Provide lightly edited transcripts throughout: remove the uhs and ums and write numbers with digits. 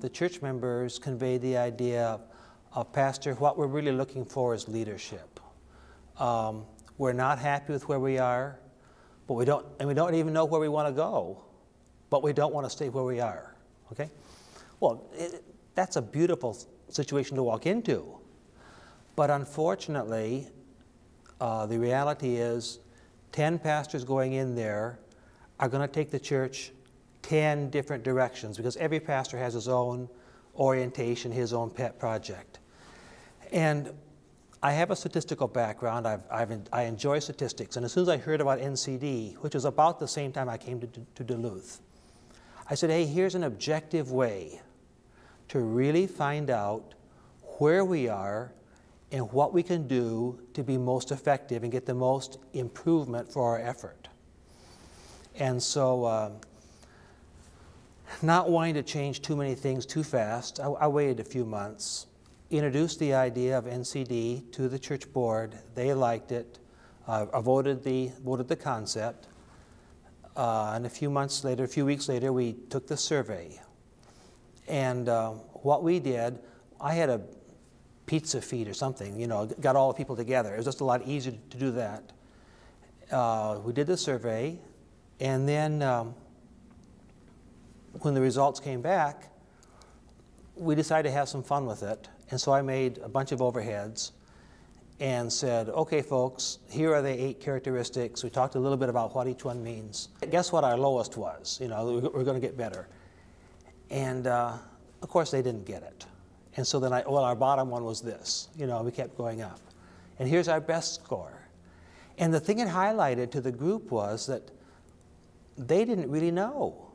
the church members conveyed the idea of, Pastor, what we're really looking for is leadership. We're not happy with where we are, but we don't even know where we want to go, but we don't want to stay where we are, okay? Well, that's a beautiful situation to walk into. But unfortunately, the reality is 10 pastors going in there are going to take the church 10 different directions, because every pastor has his own orientation, his own pet project. And I have a statistical background. I enjoy statistics. And as soon as I heard about NCD, which was about the same time I came to Duluth, I said, hey, here's an objective way to really find out where we are and what we can do to be most effective and get the most improvement for our effort. And so, not wanting to change too many things too fast, I waited a few months, introduced the idea of NCD to the church board. They liked it. I voted the concept. And a few weeks later, we took the survey. And what we did, I had a pizza feed or something, you know, got all the people together. It was just a lot easier to do that. We did the survey, and then when the results came back, we decided to have some fun with it. And so I made a bunch of overheads and said, okay, folks, here are the 8 characteristics. We talked a little bit about what each one means. Guess what our lowest was? You know, we're going to get better. And of course, they didn't get it. And so then our bottom one was this. You know, we kept going up. And here's our best score. And the thing it highlighted to the group was that they didn't really know.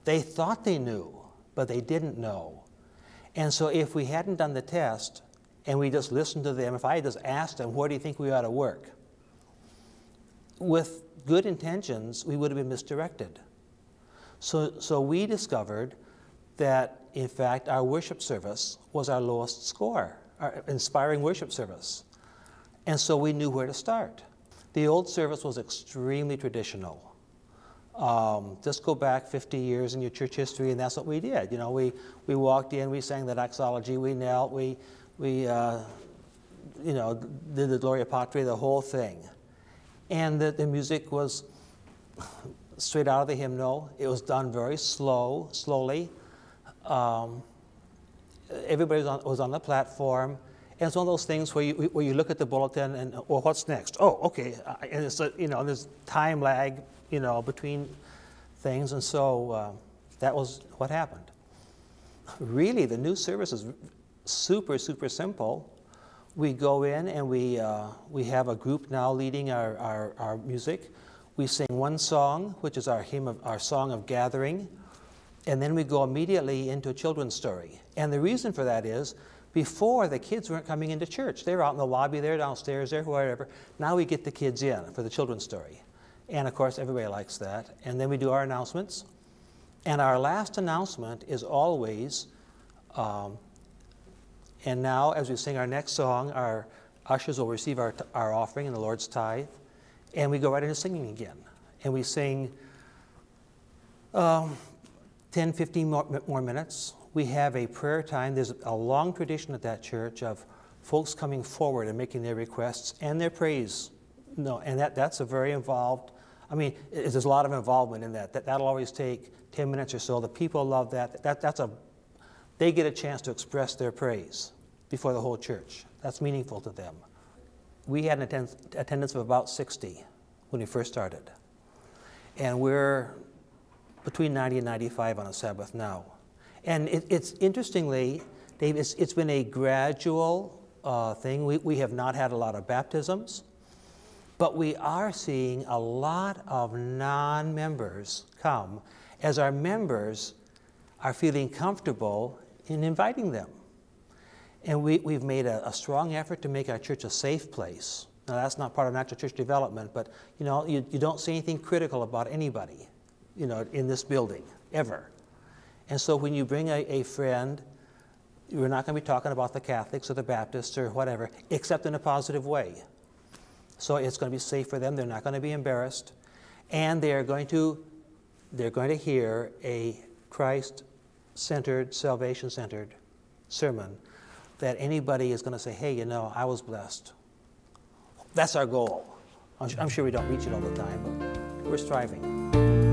They thought they knew, but they didn't know. And so if we hadn't done the test and we just listened to them, if I had just asked them, where do you think we ought to work? With good intentions, we would have been misdirected. So we discovered that, in fact, our worship service was our lowest score, our inspiring worship service. And so we knew where to start. The old service was extremely traditional. Just go back 50 years in your church history, and that's what we did. You know, we walked in, we sang the doxology, we knelt, we you know, did the Gloria Patri, the whole thing. And the music was straight out of the hymnal. It was done very slowly. Everybody was on the platform. And it's one of those things where you look at the bulletin and, well, what's next? Oh, okay. And it's, you know, there's time lag, you know, between things. And so that was what happened. Really, the new service is super, super simple. We go in and we have a group now leading our music. We sing one song, which is our song of gathering. And then we go immediately into a children's story. And the reason for that is, before, the kids weren't coming into church. They were out in the lobby there, downstairs there, wherever. Now we get the kids in for the children's story. And of course, everybody likes that. And then we do our announcements. And our last announcement is always, and now as we sing our next song, our ushers will receive our offering in the Lord's tithe. And we go right into singing again. And we sing 10, 15 more minutes. We have a prayer time. There's a long tradition at that church of folks coming forward and making their requests and their praise. No, and that's a very involved, I mean, there's a lot of involvement in that. That'll always take 10 minutes or so. The people love that. They get a chance to express their praise before the whole church. That's meaningful to them. We had an attendance of about 60 when we first started. And we're between 90 and 95 on a Sabbath now. And it's interestingly, Dave, it's been a gradual thing. We have not had a lot of baptisms, but we are seeing a lot of non-members come as our members are feeling comfortable in inviting them. And we've made a strong effort to make our church a safe place. Now, that's not part of natural church development, but you know, you don't see anything critical about anybody, you know, in this building, ever. And so when you bring a friend, you're not going to be talking about the Catholics or the Baptists or whatever, except in a positive way. So it's going to be safe for them. They're not going to be embarrassed. And they're going to hear a Christ centered, salvation-centered sermon that anybody is going to say, hey, you know, I was blessed. That's our goal. I'm sure we don't reach it all the time, but we're striving.